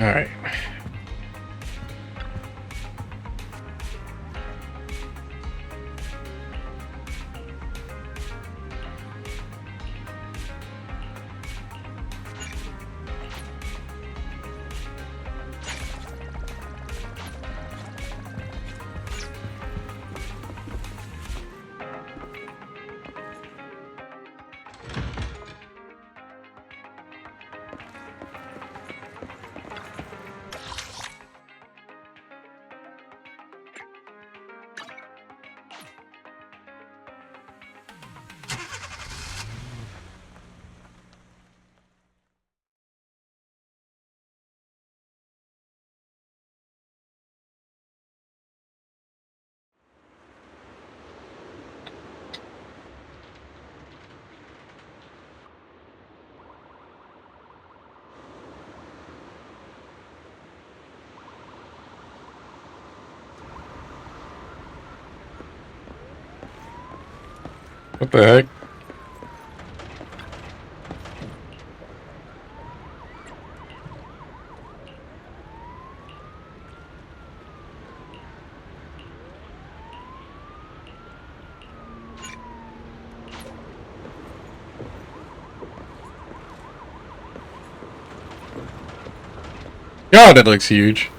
All right. What the heck? God, that looks huge.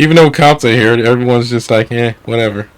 Even though cops are here, everyone's just like, eh, whatever.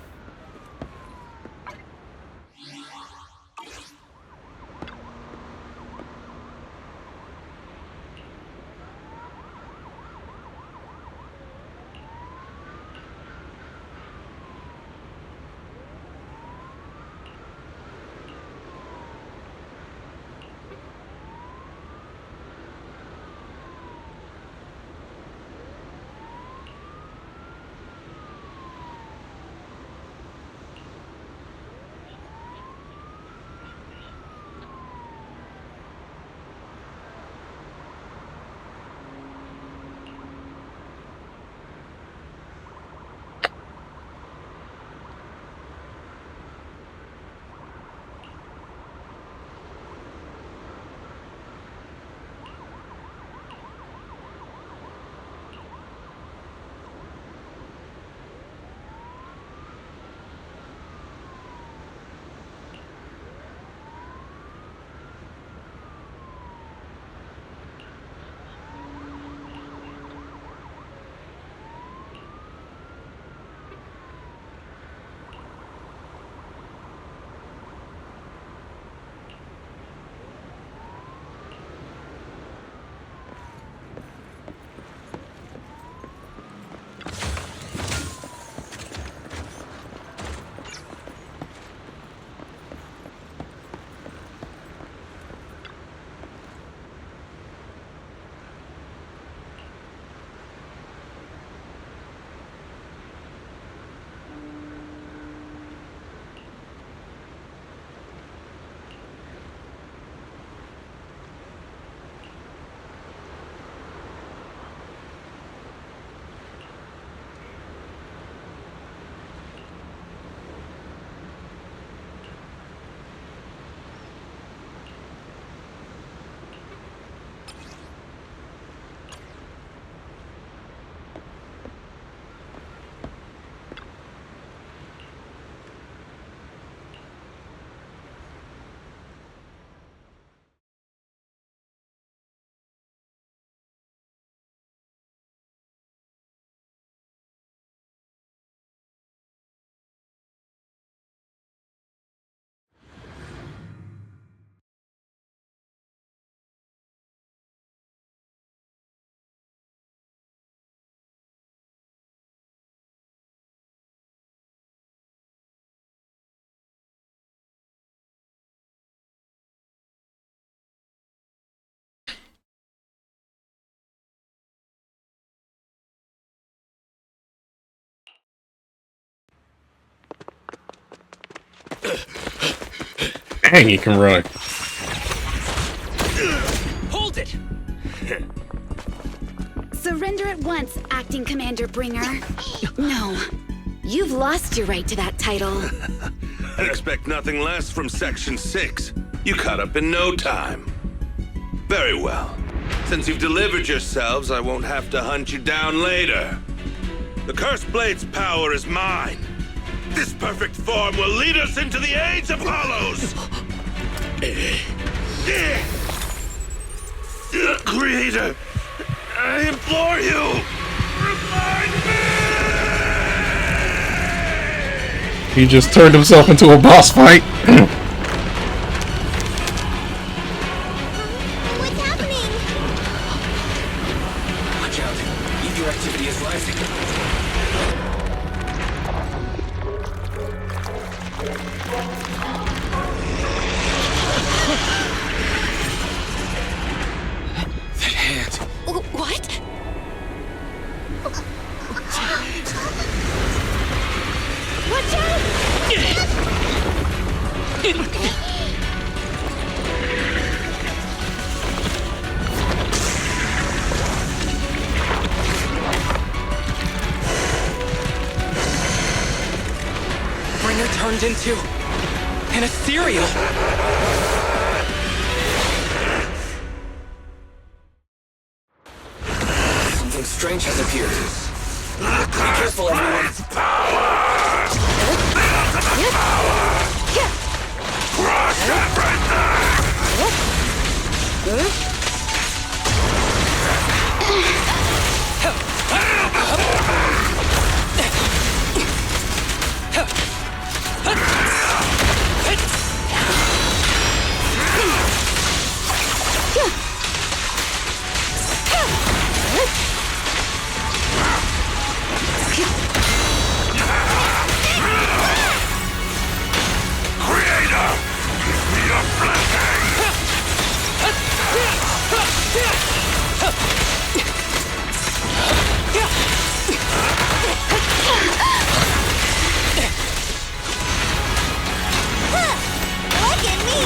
Dang, he can run. Hold it! Surrender at once, Acting Commander Bringer. No. You've lost your right to that title. I expect nothing less from Section 6. You caught up in no time. Very well. Since you've delivered yourselves, I won't have to hunt you down later. The Cursed Blade's power is mine. This perfect form will lead us into the Age of Hollows! Creator, I implore you, remind me! He just turned himself into a boss fight. What's happening? Watch out. Ether activity is rising. That hand. What? Watch out! Bringer turned into an ethereal. Something strange has appeared. Be careful, everyone. Look at me!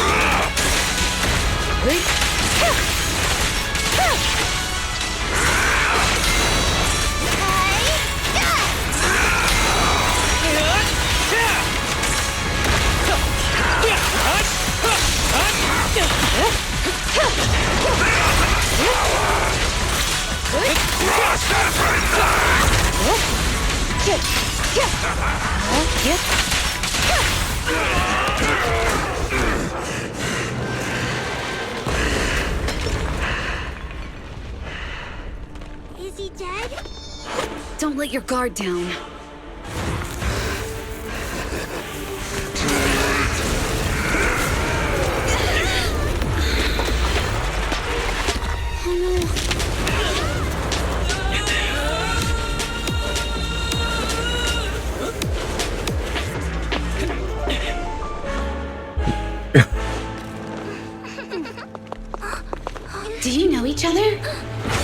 Is he dead? Don't let your guard down. Do you know each other?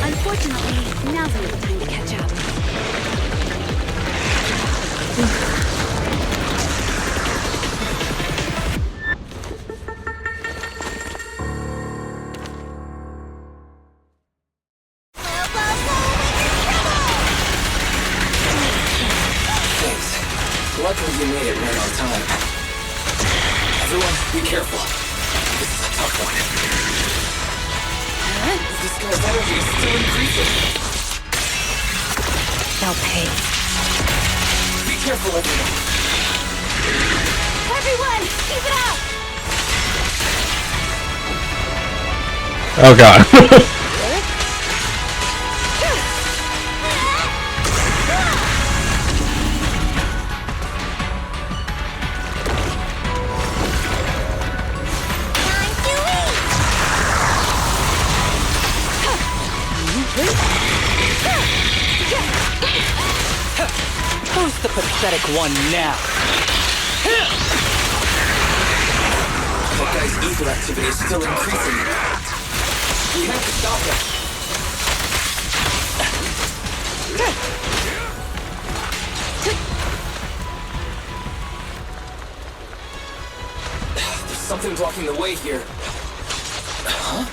Unfortunately, now's not the time to catch up. Thanks. Luckily you made it right on time. Everyone, be careful. This is a tough one. This guy's energy is still increasing. They'll pay. Be careful, everyone. Everyone, keep it up! Oh god. Who's the pathetic one now? That guy's ether activity is still increasing. We have to stop him. something blocking the way here. Huh?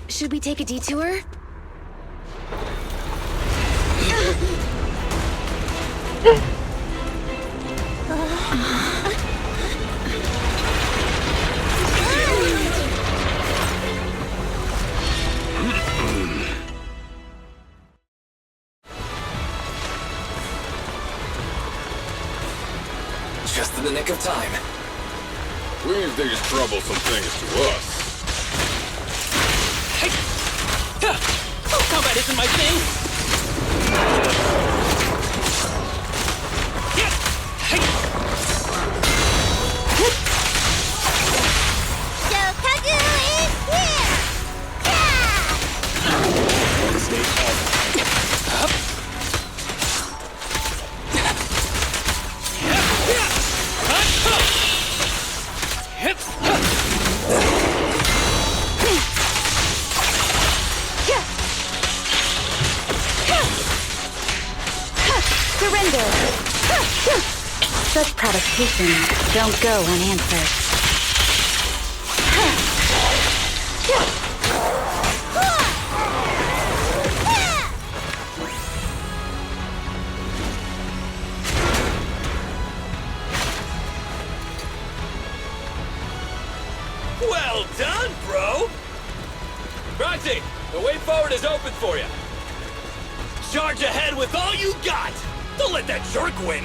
Should we take a detour? Just in the nick of time. We ain't think it's troublesome things to us. Hey! Combat isn't my thing! Shokagu is here! Surrender! Such provocations don't go unanswered. Well done, bro! Roxy, the way forward is open for you. Charge ahead with all you got! Don't let that jerk win!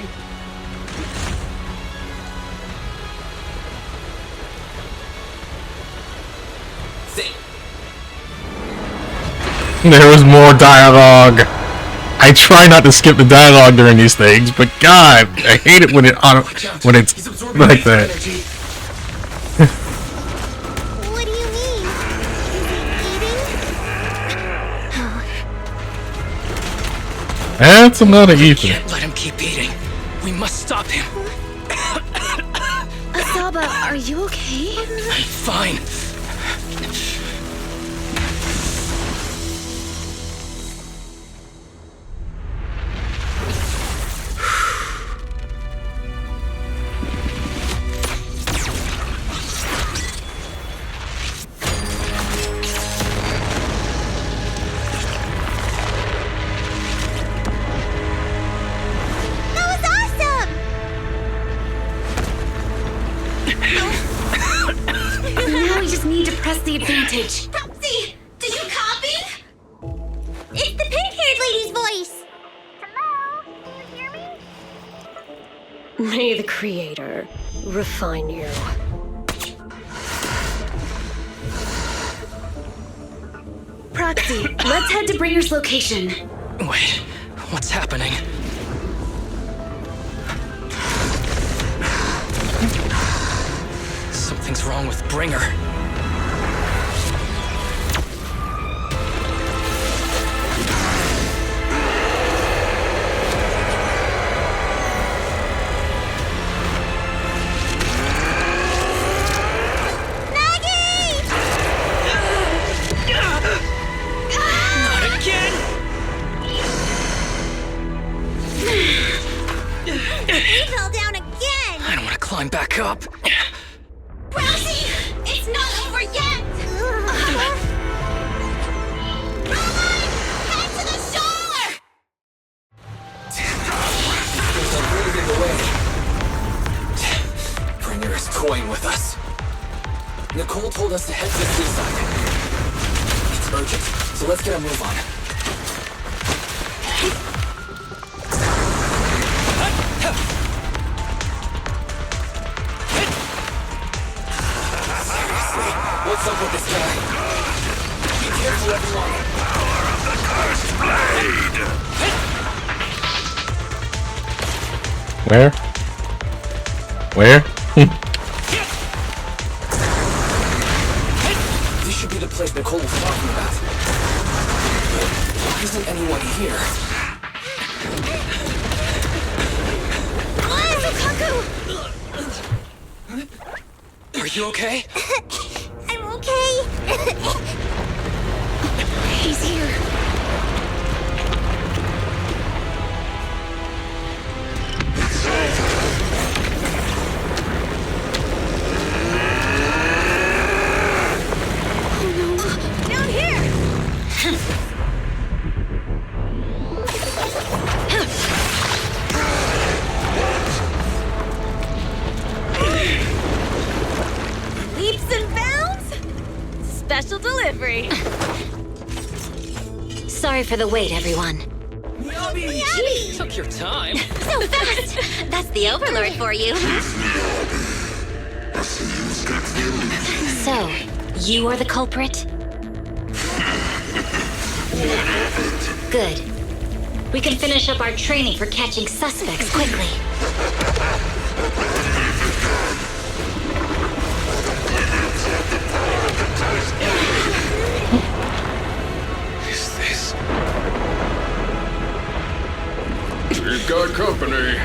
There was more dialogue. I try not to skip the dialogue during these things, but God, I hate it when it's like that. What do you mean? That's a lot of Ethan. Can't let him keep eating. We must stop him. Asaba, are you okay? I'm fine. That was awesome! Now we just need to press the advantage. Topsy, did you copy? It's the pink-haired lady's voice! Hello? Can you hear me? May the Creator refine you. Proxy, let's head to Bringer's location. Wait, what's happening? Something's wrong with Bringer. Not again! He fell down again! I don't want to climb back up. Rousey, it's not over yet! Roland, head to the shore! There's a breeze in the way. Bringer is toying with us. Nicole told us to head to the seaside. It's urgent, so let's get a move on. Seriously, what's up with this guy? Be careful, everyone. Power of the cursed blade! Where? Where? This should be the place Nicole was talking about. But why isn't anyone here? Are you okay? I'm okay. He's here. special delivery. Sorry for the wait, everyone. Gee, Took your time. so fast! That's the Overlord for you. So, you are the culprit? Good. We can finish up our training for catching suspects quickly. Is this? We've got company.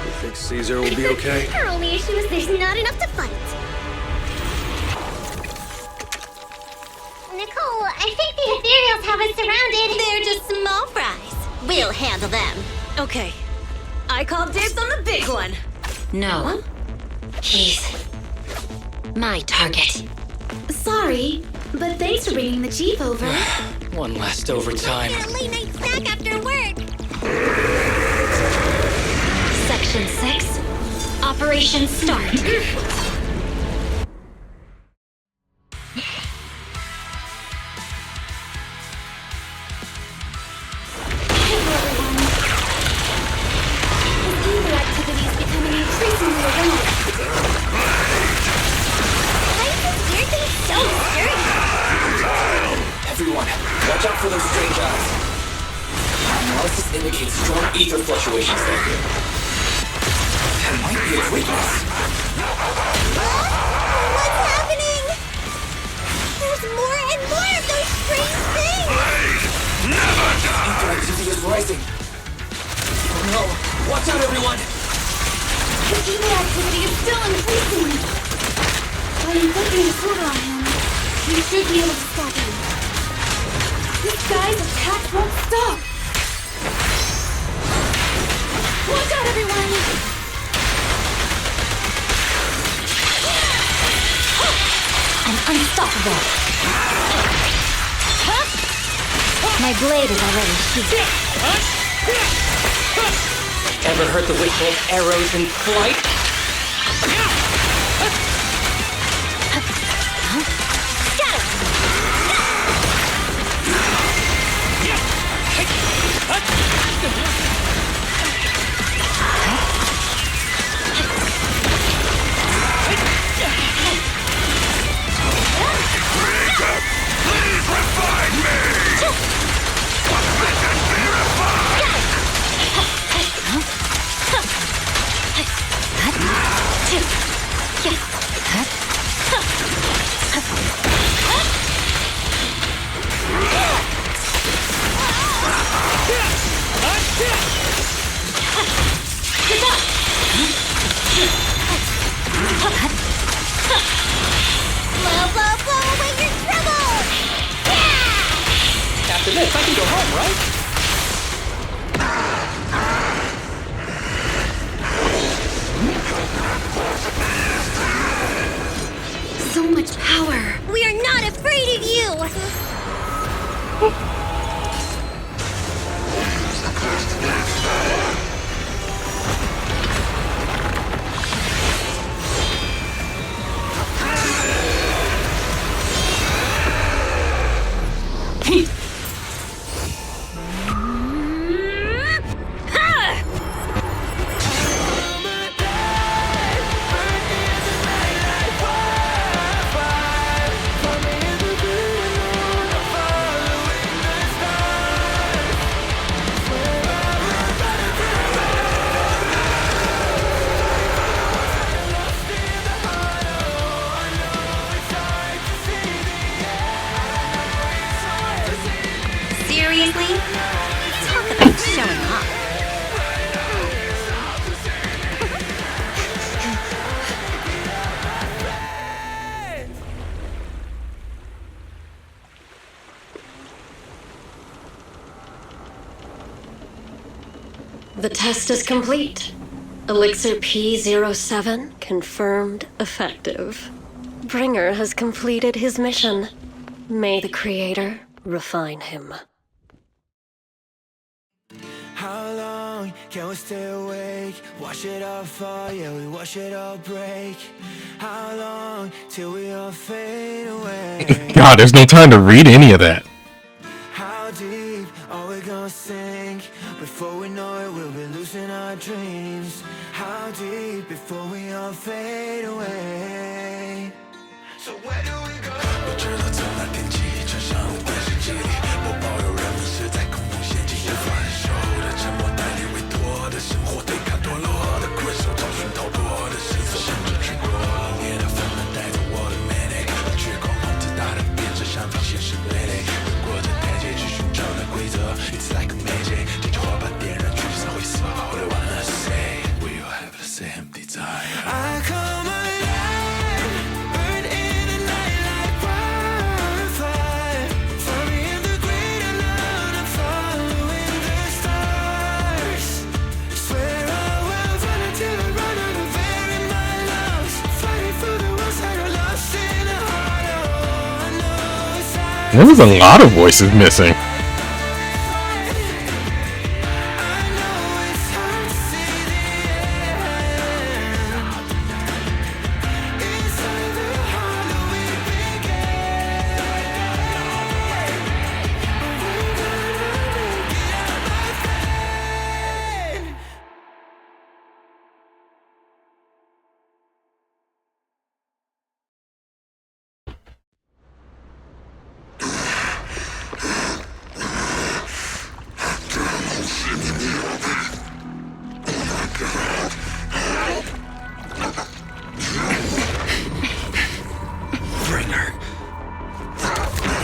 You think Caesar will be okay? Our only issue is there's not enough to fight. Nicole, I think the ethereals have us surrounded. They're just small fries. We'll handle them. Okay. I call dibs on the big one. No. He's my target. Sorry, but thanks for bringing the Chief over. One last overtime. A late night snack after work. Section 6. Operation start. Everyone, watch out for those strange eyes. Analysis indicates strong ether fluctuations there. That might be a weakness. What's happening? There's more and more of those strange things! Ether activity is rising. Oh no! Watch out, everyone! The evil activity is still increasing. By inflicting disorder on him, we should be able to stop him. This guy's attack won't stop. Watch out, everyone! I'm unstoppable. My blade is already heated. Ever heard the whistle of arrows in flight? Blow, blow, blow away your trouble! Yeah! After this, I can go home, right? So much power. We are not afraid of you! Seriously? Talk about showing off. The test is complete. Elixir P07 confirmed effective. Bringer has completed his mission. May the Creator refine him. How long long can we stay awake? Wash it all fall, yeah, we wash it all break. How long till we all fade away? God, there's no time to read any of that. How deep are we gonna sink? Before we know it, we'll be losing our dreams. How deep before we all fade away? So where do we go? 我知道从那天起，船上的电视机里，播报有人们是在恐怖陷阱，无法忍受的沉默，代理委托的生活，对抗堕落的困兽，找寻逃脱的线索，甚至去过冷冽的纷乱，带走我的 manic， 绝狂妄自大的变着想法，现实累累，滚过这台阶去寻找那规则。It's like a magic， 点着火把点燃，聚散灰色。What I wanna say， we all have the same desire。I come alive, burn in the night like wildfire. Find me in the great unknown, I'm following the stars. Swear I will run until I run out of air in my lungs. Fighting for the ones that are lost in the heart. Oh, I know it's hard. There was a lot of voices missing.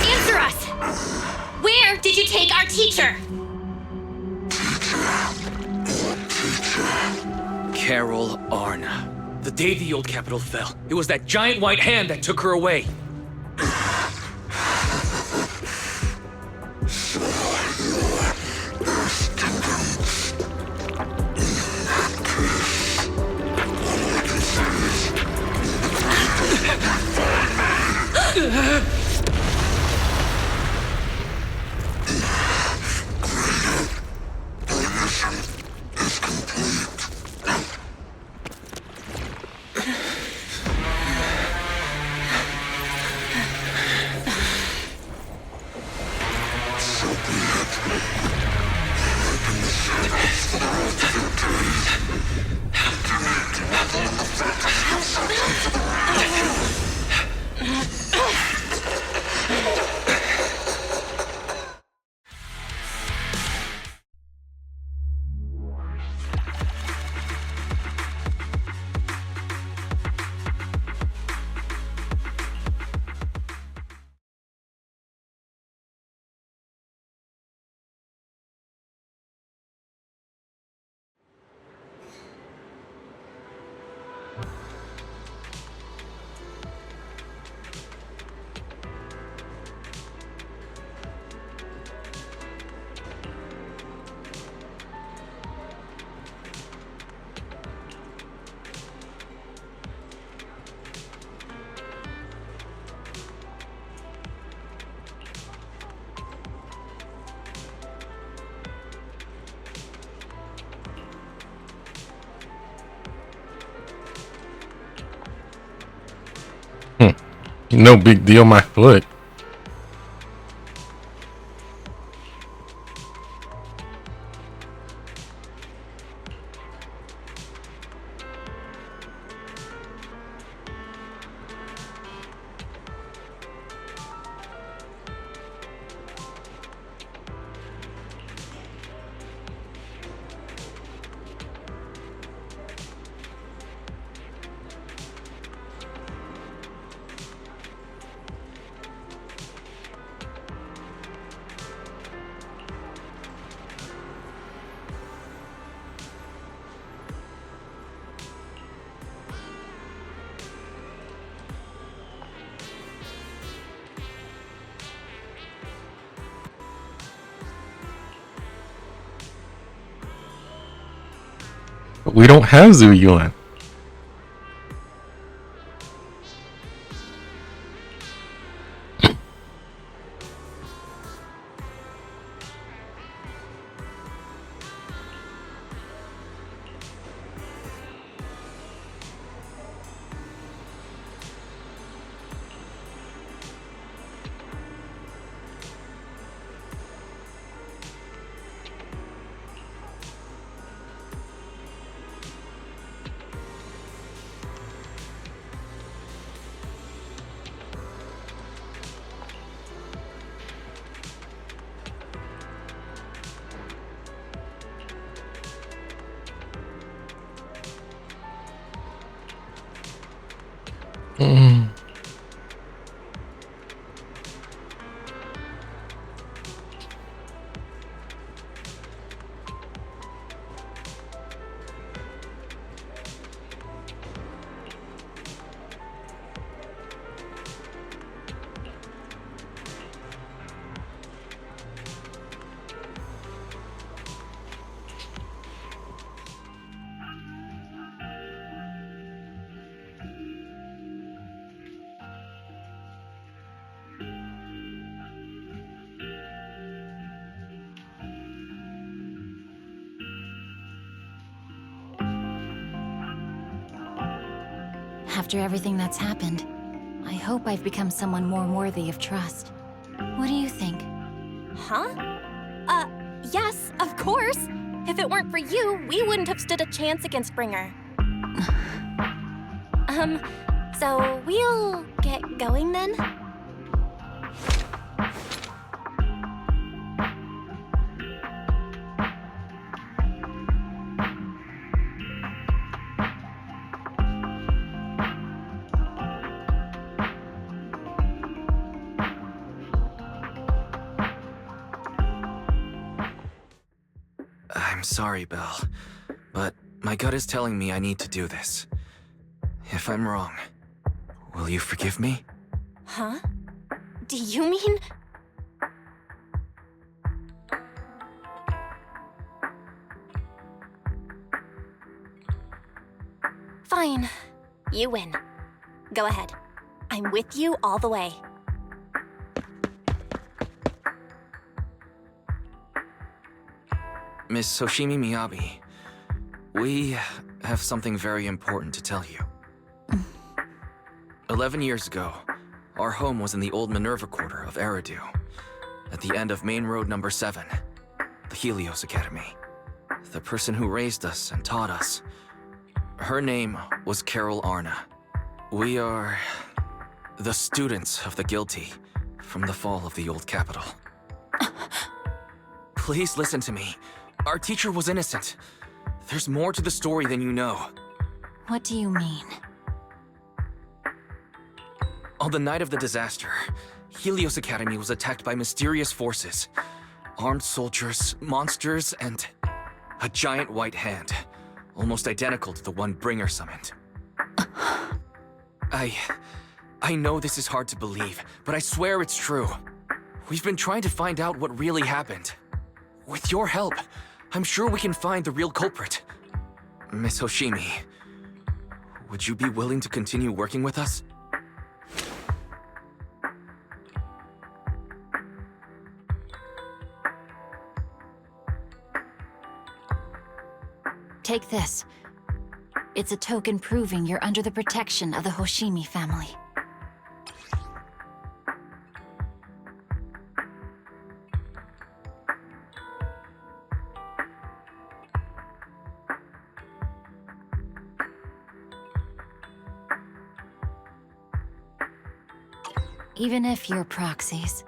Answer us! Where did you take our teacher? Carol Arna. The day the old capital fell, it was that giant white hand that took her away. No big deal, my foot. But we don't have Zhu Yuan. After everything that's happened, I hope I've become someone more worthy of trust. What do you think? Huh? Yes, of course. If it weren't for you, we wouldn't have stood a chance against Bringer. So we'll get going then? I'm sorry, Belle, but my gut is telling me I need to do this. If I'm wrong, will you forgive me? Huh? Do you mean... Fine. You win. Go ahead. I'm with you all the way. Miss Hoshimi Miyabi, we have something very important to tell you. 11 years ago, our home was in the old Minerva Quarter of Eridu, at the end of Main Road number 7, the Helios Academy. The person who raised us and taught us, her name was Carol Arna. We are the students of the guilty from the fall of the old capital. Please listen to me. Our teacher was innocent. There's more to the story than you know. What do you mean? On the night of the disaster, Helios Academy was attacked by mysterious forces. Armed soldiers, monsters, and a giant white hand, almost identical to the one Bringer summoned. I know this is hard to believe, but I swear it's true. We've been trying to find out what really happened. With your help, I'm sure we can find the real culprit. Miss Hoshimi, would you be willing to continue working with us? Take this. It's a token proving you're under the protection of the Hoshimi family. Even if you're proxies,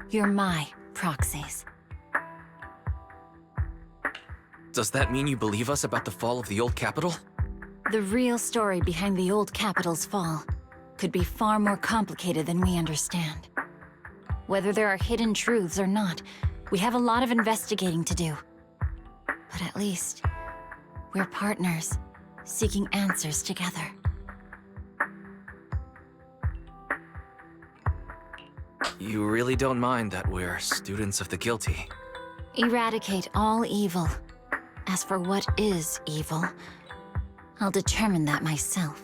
you're my proxies. Does that mean you believe us about the fall of the old capital? The real story behind the old capital's fall could be far more complicated than we understand. Whether there are hidden truths or not, we have a lot of investigating to do. But at least, we're partners, seeking answers together. You really don't mind that we're students of the guilty? Eradicate all evil. As for what is evil, I'll determine that myself.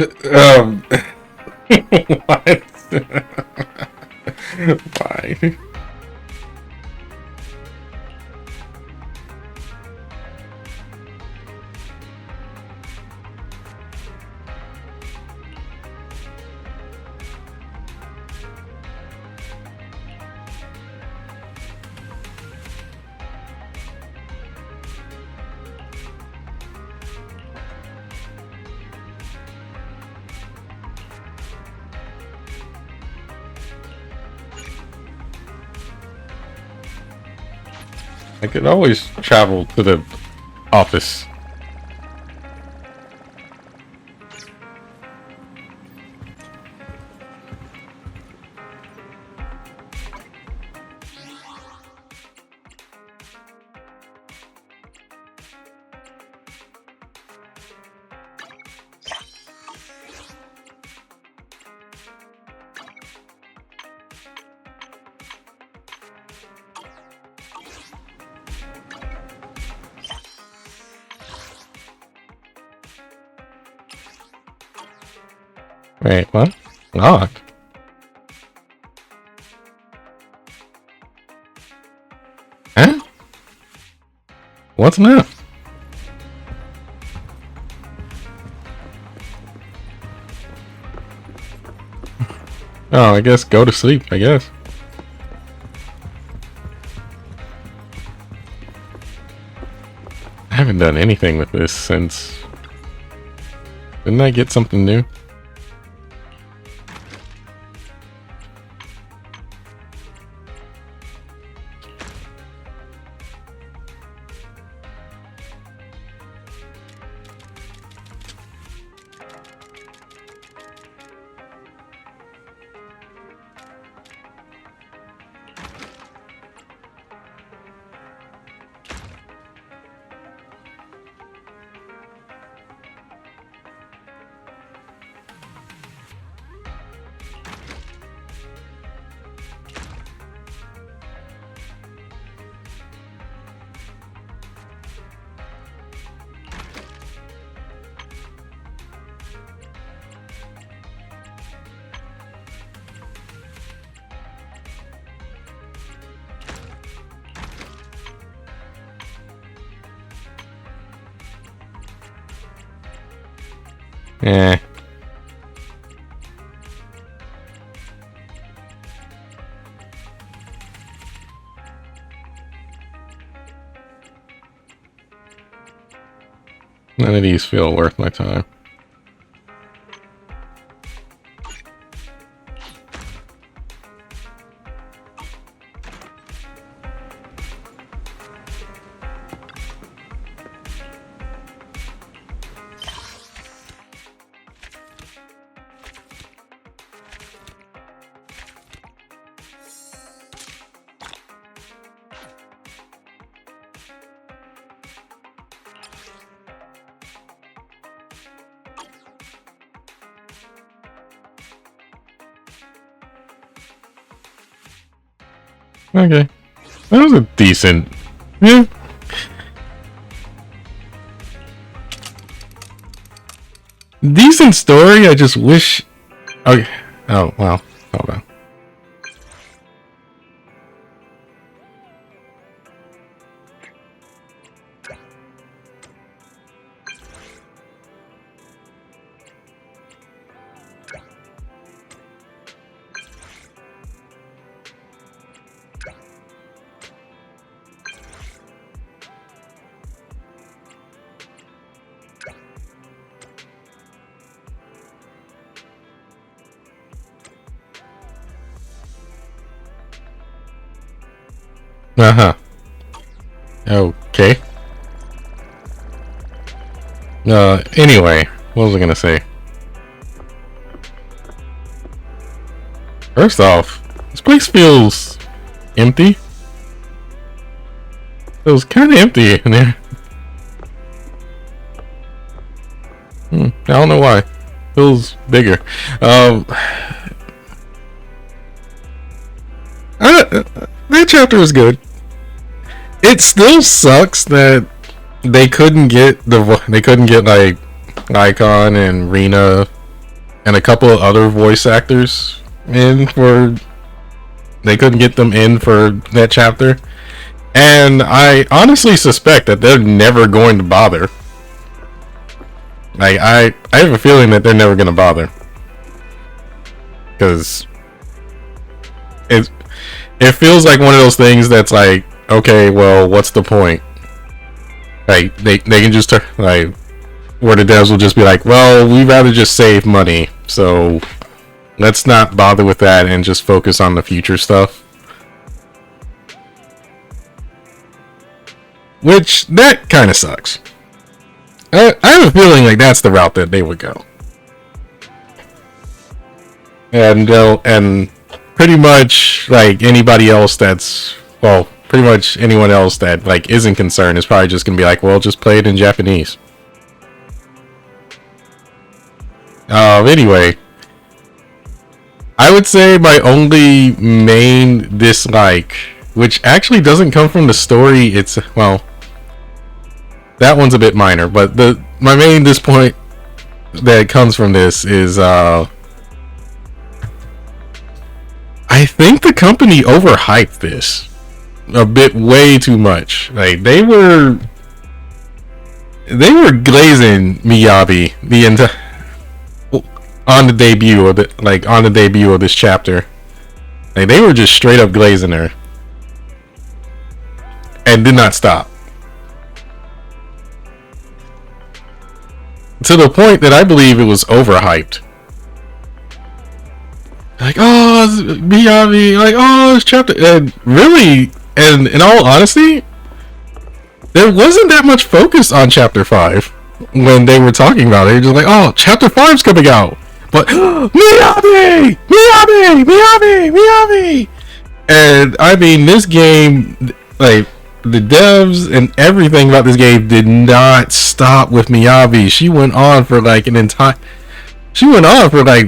Um. What? Why? I could always travel to the office. Wait, what? Locked? Huh? What's that? Oh, I guess go to sleep, I guess. I haven't done anything with this since... Didn't I get something new? Eh. None of these feel worth my time. Okay. That was a decent... Yeah. Decent story, I just wish... Okay. Oh, well. Hold on. Uh-huh. Okay. Anyway, what was I gonna say? First off, this place feels empty. Feels kind of empty in there. I don't know why. Feels bigger. That chapter was good. It still sucks that they couldn't get like Icon and Rena and a couple of other voice actors in for. They couldn't get them in for that chapter, and I honestly suspect that they're never going to bother. Like I have a feeling that they're never going to bother, because it feels like one of those things that's like, okay, well, what's the point? Like they can just like, where the devs will just be like, well, we'd rather just save money, so let's not bother with that and just focus on the future stuff. Which, that kind of sucks. I have a feeling like that's the route that they would go. And pretty much like anybody else that's, well, pretty much anyone else that like isn't concerned is probably just gonna be like, well, just play it in Japanese. Anyway, I would say my only main dislike, which actually doesn't come from the story, it's, well, that one's a bit minor, but my main disappointment that comes from this is I think the company overhyped this a bit, way too much. Like they were glazing Miyabi the entire on the debut of this chapter. Like they were just straight up glazing her and did not stop. To the point that I believe it was overhyped. Like, oh, Miyabi, like, oh, this chapter, and really, and in all honesty, there wasn't that much focus on chapter 5 when they were talking about it. They're just like, oh, chapter 5's coming out, but Miyabi, and I mean, this game, like, the devs and everything about this game did not stop with Miyabi. She went on for like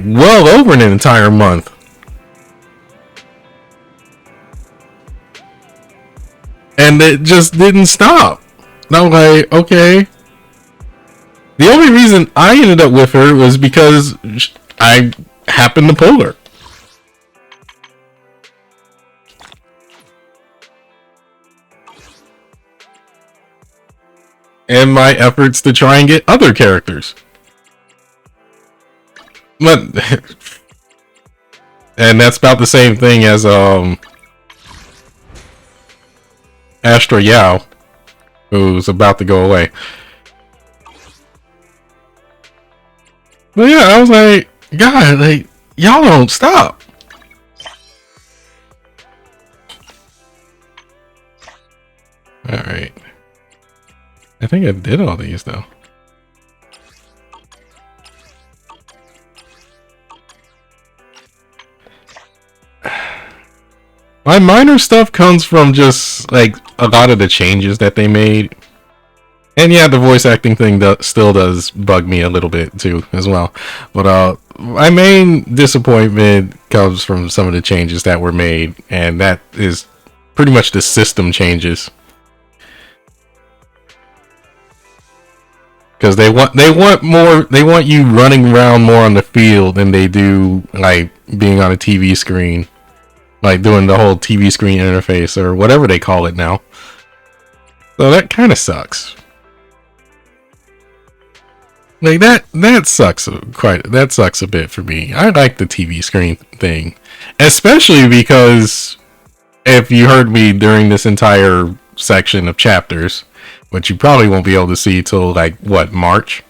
well over an entire month. And it just didn't stop. And I'm like, okay. The only reason I ended up with her was because I happened to pull her. And my efforts to try and get other characters. But and that's about the same thing as Astra Yao, who's about to go away. But yeah, I was like, God, like, y'all don't stop. Alright. I think I did all these though. My minor stuff comes from just like a lot of the changes that they made. And yeah, the voice acting thing still does bug me a little bit too as well. But my main disappointment comes from some of the changes that were made, and that is pretty much the system changes. Because they want you running around more on the field than they do like being on a TV screen, like doing the whole TV screen interface or whatever they call it now. So that kind of sucks. Like that sucks that sucks a bit for me. I like the TV screen thing, especially because if you heard me during this entire section of chapters, which you probably won't be able to see till like what, March,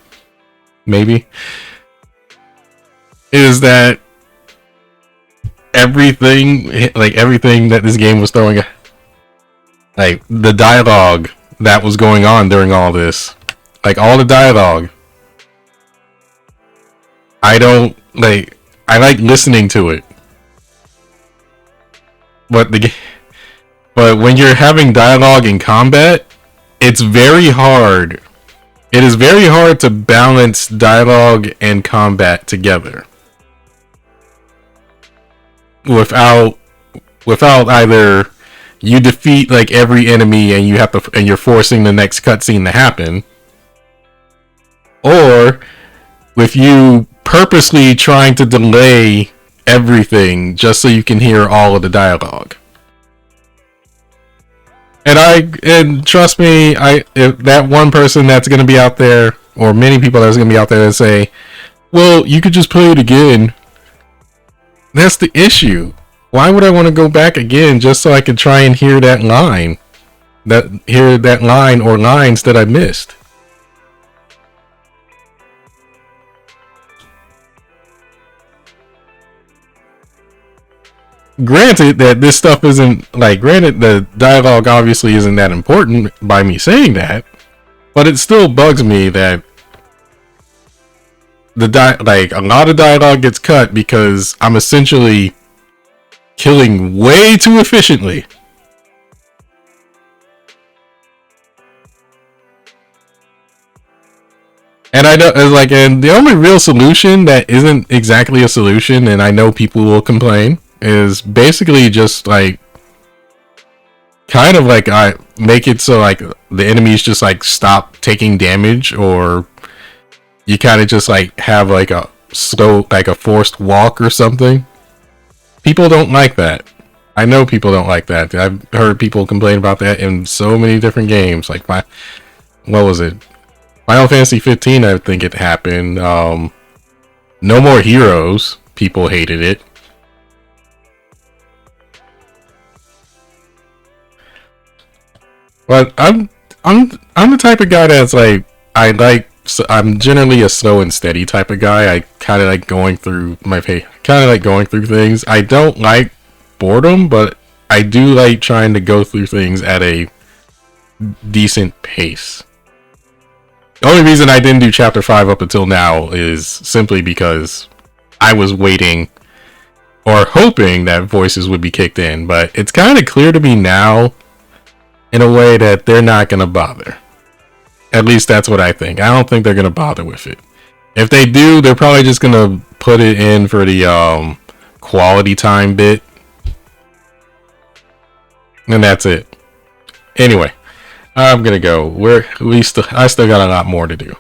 maybe, is that everything that this game was throwing, like the dialogue that was going on during all this, like all the dialogue, I like listening to it, but when you're having dialogue in combat, it's very hard. It is very hard to balance dialogue and combat together without either you defeat like every enemy and you're forcing the next cutscene to happen, or with you purposely trying to delay everything just so you can hear all of the dialogue. And trust me, if that one person that's going to be out there, or many people that's going to be out there that say, well, you could just play it again. That's the issue. Why would I want to go back again just so I could try and hear that line? Hear that line or lines that I missed? Granted that this stuff isn't, like, granted the dialogue obviously isn't that important by me saying that, but it still bugs me that like a lot of dialogue gets cut because I'm essentially killing way too efficiently. And I know, like, and the only real solution that isn't exactly a solution, and I know people will complain, is basically just like kind of like I make it so like the enemies just like stop taking damage, or you kind of just like have like a slow, like a forced walk or something. People don't like that. I know people don't like that. I've heard people complain about that in so many different games. Like what was it? Final Fantasy 15, I think it happened. No More Heroes, people hated it. But I'm the type of guy that's like, I'm generally a slow and steady type of guy. I kind of like going through things. I don't like boredom, but I do like trying to go through things at a decent pace. The only reason I didn't do chapter 5 up until now is simply because I was waiting or hoping that voices would be kicked in, but it's kind of clear to me now in a way that they're not going to bother. At least that's what I think. I don't think they're going to bother with it. If they do, they're probably just going to put it in for the quality time bit. And that's it. Anyway, I'm going to go. I still got a lot more to do.